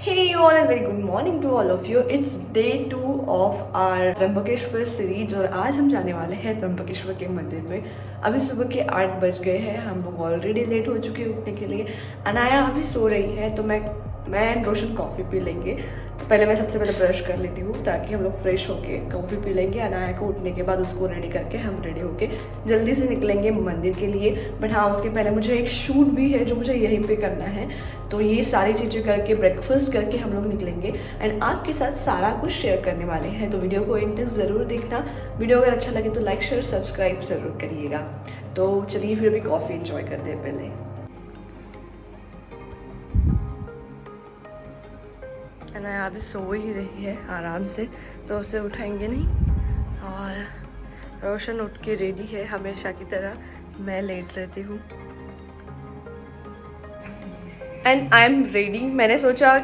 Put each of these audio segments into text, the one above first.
Hey all and very good morning to all of you. It's day 2 of our Trimbakeshwar series और आज हम जाने वाले हैं त्र्यंबकेश्वर के मंदिर में। अभी सुबह के 8 बज गए हैं, हम लोग ऑलरेडी लेट हो चुके हैं उठने के लिए। अनाया अभी सो रही है तो मैं एंड रोशन कॉफ़ी पी लेंगे। तो पहले मैं सबसे पहले ब्रश कर लेती हूँ ताकि हम लोग फ्रेश होके कॉफ़ी पी लेंगे। अनाया को उठने के बाद उसको रेडी करके हम रेडी होके जल्दी से निकलेंगे मंदिर के लिए। बट हाँ, उसके पहले मुझे एक शूट भी है जो मुझे यहीं पे करना है, तो ये सारी चीज़ें करके ब्रेकफास्ट करके हम लोग निकलेंगे एंड आपके साथ सारा कुछ शेयर करने वाले हैं। तो वीडियो को एंड तक ज़रूर देखना। वीडियो अगर अच्छा लगे तो लाइक शेयर सब्सक्राइब ज़रूर करिएगा। तो चलिए फिर अभी कॉफ़ी इंजॉय करते हैं पहले। अनाया अभी सो ही रही है आराम से, तो उसे उठाएंगे नहीं। और रोशन उठ के रेडी है हमेशा की तरह, मैं लेट रहती हूँ एंड आई एम रेडी। मैंने सोचा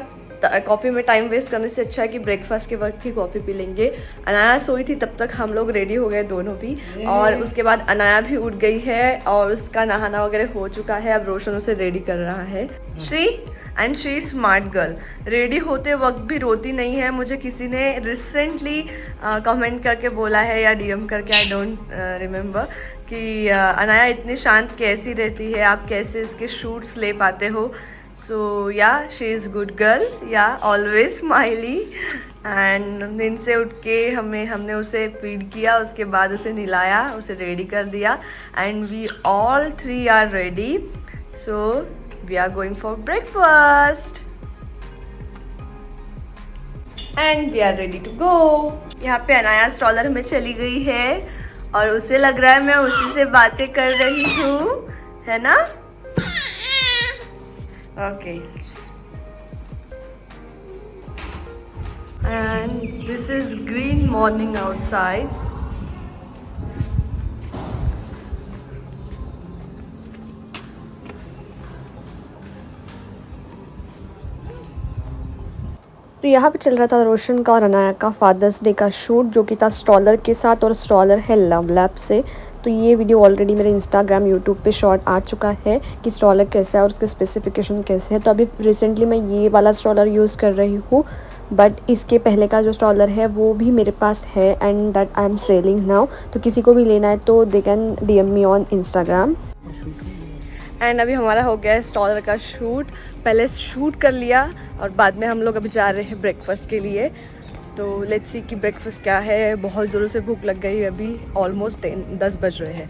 कॉफ़ी में टाइम वेस्ट करने से अच्छा है कि ब्रेकफास्ट के वक्त ही कॉफ़ी पी लेंगे। अनाया सोई थी तब तक हम लोग रेडी हो गए दोनों भी, और उसके बाद अनाया भी उठ गई है और उसका नहाना वगैरह हो चुका है। अब रोशन उसे रेडी कर रहा है। शी स्मार्ट गर्ल, रेडी होते वक्त भी रोती नहीं है। मुझे किसी ने रिसेंटली कमेंट करके बोला है या डीएम करके, आई डोंट रिमेम्बर, कि अनाया इतनी शांत कैसी रहती है, आप कैसे इसके शूट्स ले पाते हो। सो या शी इज़ गुड गर्ल, या ऑलवेज स्माइली। एंड नींद से उठ के हमने उसे फीड किया, उसके बाद उसे नहलाया, उसे रेडी कर दिया and we all 3 are ready. So we are going for breakfast and we are ready to go. यहाँ पे अनाया स्ट्रॉलर में चली गई है और उसे लग रहा है मैं उसी से बातें कर रही हूँ, है ना? Okay. And this is green morning outside. तो यहाँ पे चल रहा था रोशन का और अनाया का फादर्स डे का शूट, जो कि था स्ट्रॉलर के साथ, और स्ट्रॉलर है लव लैब से। तो ये वीडियो ऑलरेडी मेरे इंस्टाग्राम यूट्यूब पे शॉर्ट आ चुका है कि स्ट्रॉलर कैसा है और उसके स्पेसिफिकेशन कैसे है। तो अभी रिसेंटली मैं ये वाला स्ट्रॉलर यूज़ कर रही हूँ, बट इसके पहले का जो स्ट्रॉलर है वो भी मेरे पास है and that I am selling now. तो किसी को भी लेना है तो they can DM me on Instagram. And अभी हमारा हो गया है स्ट्रॉलर का शूट। पहले शूट कर लिया और बाद में हम लोग अभी जा रहे हैं ब्रेकफास्ट के लिए। तो लेट्स सी कि ब्रेकफास्ट क्या है। बहुत ज़ोरों से भूख लग गई, अभी ऑलमोस्ट 10 बज रहे हैं।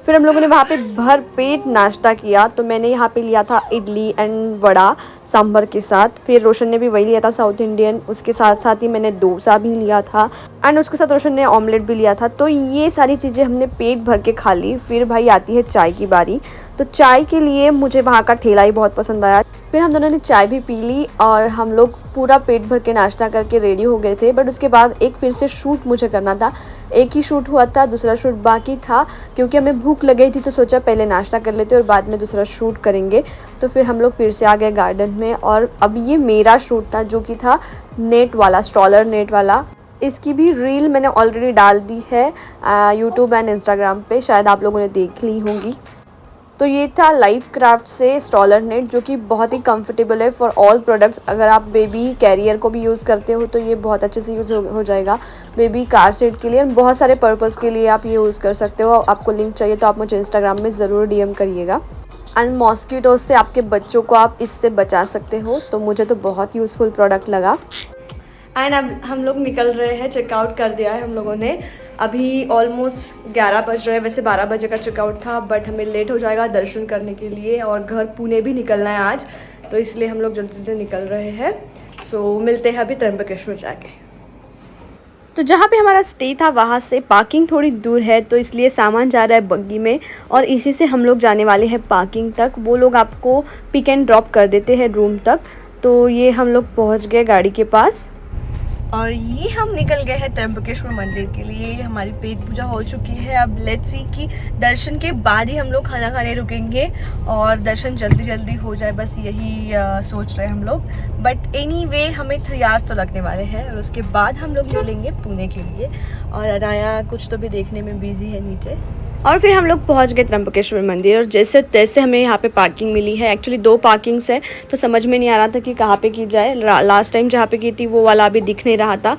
फिर हम लोगों ने वहाँ पे भर पेट नाश्ता किया। तो मैंने यहाँ पे लिया था इडली एंड वड़ा सांभर के साथ। फिर रोशन ने भी वही लिया था साउथ इंडियन। उसके साथ साथ ही मैंने डोसा भी लिया था एंड उसके साथ रोशन ने ऑमलेट भी लिया था। तो ये सारी चीज़ें हमने पेट भर के खा ली। फिर भाई आती है चाय की बारी। तो चाय के लिए मुझे वहाँ का ठेला ही बहुत पसंद आया। फिर हम दोनों ने चाय भी पी ली और हम लोग पूरा पेट भर के नाश्ता करके रेडी हो गए थे। बट उसके बाद एक फिर से शूट मुझे करना था। एक ही शूट हुआ था, दूसरा शूट बाकी था। क्योंकि हमें भूख लग गई थी तो सोचा पहले नाश्ता कर लेते और बाद में दूसरा शूट करेंगे। तो फिर हम लोग फिर से आ गए गार्डन में। और अब ये मेरा शूट था जो कि था नेट वाला, स्ट्रॉलर नेट वाला। इसकी भी रील मैंने ऑलरेडी डाल दी है यूट्यूब एंड इंस्टाग्राम पे, शायद आप लोगों ने देख ली होंगी। तो ये था लाइफ क्राफ्ट से स्ट्रॉलर नेट, जो कि बहुत ही कंफर्टेबल है फॉर ऑल प्रोडक्ट्स। अगर आप बेबी कैरियर को भी यूज़ करते हो तो ये बहुत अच्छे से यूज़ हो जाएगा। बेबी कार सीट के लिए, बहुत सारे पर्पज़ के लिए आप ये यूज़ कर सकते हो। आपको लिंक चाहिए तो आप मुझे इंस्टाग्राम में ज़रूर डीएम करिएगा। एंड मॉस्किटोज से आपके बच्चों को आप इससे बचा सकते हो। तो मुझे तो बहुत यूज़फुल प्रोडक्ट लगा। एंड अब हम लोग निकल रहे हैं, चेकआउट कर दिया है हम लोगों ने। अभी ऑलमोस्ट 11 बज रहे हैं। वैसे 12 बजे का चेकआउट था, बट हमें लेट हो जाएगा दर्शन करने के लिए और घर पुणे भी निकलना है आज, तो इसलिए हम लोग जल्दी जल्दी निकल रहे हैं। सो मिलते हैं अभी त्र्यंबकेश्वर जाके। तो जहाँ पे हमारा स्टे था वहाँ से पार्किंग थोड़ी दूर है, तो इसलिए सामान जा रहा है बग्गी में और इसी से हम लोग जाने वाले हैं पार्किंग तक। वो लोग आपको पिक एंड ड्रॉप कर देते हैं रूम तक। तो ये हम लोग पहुँच गए गाड़ी के पास और ये हम निकल गए हैं त्र्यंबकेश्वर मंदिर के लिए। हमारी पेट पूजा हो चुकी है। अब लेट्स सी कि दर्शन के बाद ही हम लोग खाना खाने रुकेंगे और दर्शन जल्दी जल्दी हो जाए, बस यही सोच रहे हैं हम लोग। बट एनीवे हमें 3 आवर्स तो लगने वाले हैं और उसके बाद हम लोग निकलेंगे पुणे के लिए। और अनाया कुछ तो भी देखने में बिजी है नीचे। और फिर हम लोग पहुंच गए त्र्यंबकेश्वर मंदिर और जैसे तैसे हमें यहाँ पे पार्किंग मिली है। एक्चुअली 2 पार्किंग्स है तो समझ में नहीं आ रहा था कि कहाँ पे की जाए। लास्ट टाइम जहाँ पे की थी वो वाला अभी दिख नहीं रहा था,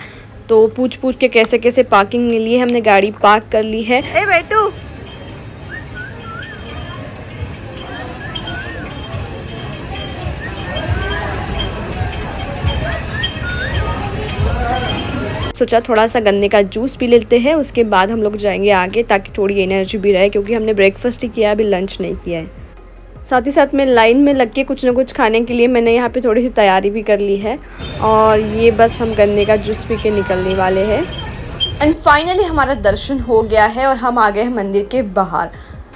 तो पूछ पूछ के कैसे कैसे पार्किंग मिली है। हमने गाड़ी पार्क कर ली है। ए बैठू सोचा थोड़ा सा गन्ने का जूस पी लेते हैं, उसके बाद हम लोग जाएंगे आगे ताकि थोड़ी एनर्जी भी रहे, क्योंकि हमने ब्रेकफास्ट ही किया है, अभी लंच नहीं किया है। साथ ही साथ में लाइन में लग के कुछ ना कुछ खाने के लिए मैंने यहाँ पे थोड़ी सी तैयारी भी कर ली है। और ये बस हम गन्ने का जूस पी के निकलने वाले हैं। एंड फाइनली हमारा दर्शन हो गया है और हम आ गए हैं मंदिर के बाहर।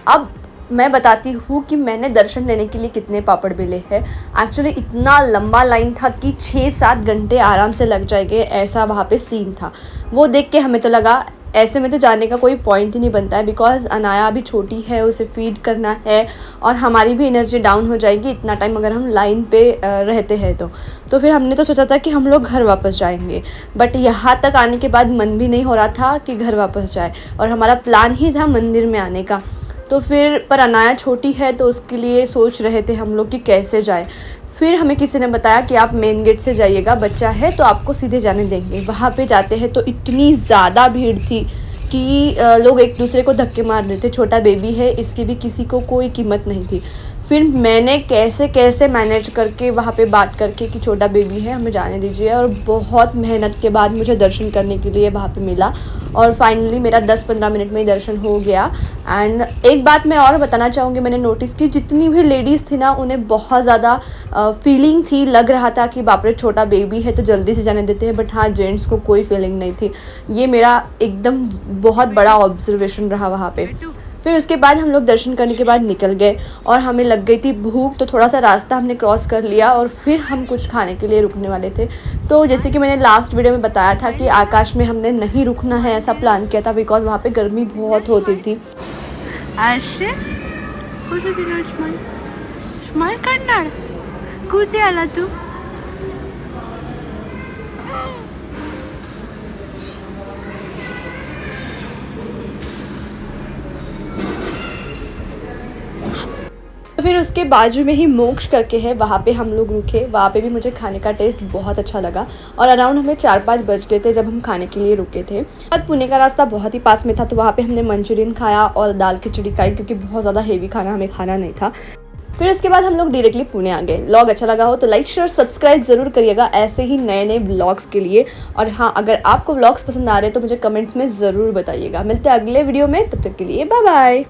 अब मैं बताती हूँ कि मैंने दर्शन लेने के लिए कितने पापड़ बेले हैं। एक्चुअली इतना लंबा लाइन था कि 6-7 घंटे आराम से लग जाएंगे, ऐसा वहाँ पे सीन था। वो देख के हमें तो लगा ऐसे में तो जाने का कोई पॉइंट ही नहीं बनता है, बिकॉज अनाया अभी छोटी है, उसे फीड करना है और हमारी भी एनर्जी डाउन हो जाएगी इतना टाइम अगर हम लाइन पे रहते हैं तो फिर हमने तो सोचा था कि हम लोग घर वापस जाएंगे, बट यहाँ तक आने के बाद मन भी नहीं हो रहा था कि घर वापस जाए और हमारा प्लान ही था मंदिर में आने का। तो फिर पर अनाया छोटी है तो उसके लिए सोच रहे थे हम लोग कि कैसे जाए। फिर हमें किसी ने बताया कि आप मेन गेट से जाइएगा, बच्चा है तो आपको सीधे जाने देंगे। वहाँ पे जाते हैं तो इतनी ज़्यादा भीड़ थी कि लोग एक दूसरे को धक्के मार रहे थे। छोटा बेबी है, इसकी भी किसी को कोई कीमत नहीं थी। फिर मैंने कैसे कैसे मैनेज करके वहाँ पे बात करके कि छोटा बेबी है हमें जाने दीजिए, और बहुत मेहनत के बाद मुझे दर्शन करने के लिए वहाँ पे मिला। और फाइनली मेरा 10-15 मिनट में ही दर्शन हो गया। एंड एक बात मैं और बताना चाहूँगी, मैंने नोटिस की जितनी भी लेडीज़ थी ना उन्हें बहुत ज़्यादा फीलिंग थी, लग रहा था कि बाप रे छोटा बेबी है तो जल्दी से जाने देते हैं, बट हाँ जेंट्स को कोई फीलिंग नहीं थी। ये मेरा एकदम बहुत बड़ा ऑब्जर्वेशन रहा वहाँ पे। फिर उसके बाद हम लोग दर्शन करने के बाद निकल गए और हमें लग गई थी भूख, तो थोड़ा सा रास्ता हमने क्रॉस कर लिया और फिर हम कुछ खाने के लिए रुकने वाले थे। तो जैसे कि मैंने लास्ट वीडियो में बताया था कि आकाश में हमने नहीं रुकना है ऐसा प्लान किया था, बिकॉज वहाँ पे गर्मी बहुत होती थी। तू तो फिर उसके बाजू में ही मोक्ष करके है, वहाँ पे हम लोग रुके। वहाँ पे भी मुझे खाने का टेस्ट बहुत अच्छा लगा और अराउंड हमें 4-5 बज गए थे जब हम खाने के लिए रुके थे। और पुणे का रास्ता बहुत ही पास में था, तो वहाँ पे हमने मंचूरियन खाया और दाल खिचड़ी खाई, क्योंकि बहुत ज़्यादा हेवी खाना हमें खाना नहीं था। फिर उसके बाद हम लोग डायरेक्टली पुणे आ गए। व्लॉग अच्छा लगा हो तो लाइक शेयर सब्सक्राइब ज़रूर करिएगा ऐसे ही नए नए व्लॉग्स के लिए। और हाँ, अगर आपको व्लॉग्स पसंद आ रहे हैं तो मुझे कमेंट्स में ज़रूर बताइएगा। मिलते हैं अगले वीडियो में, तब तक के लिए बाय बाय।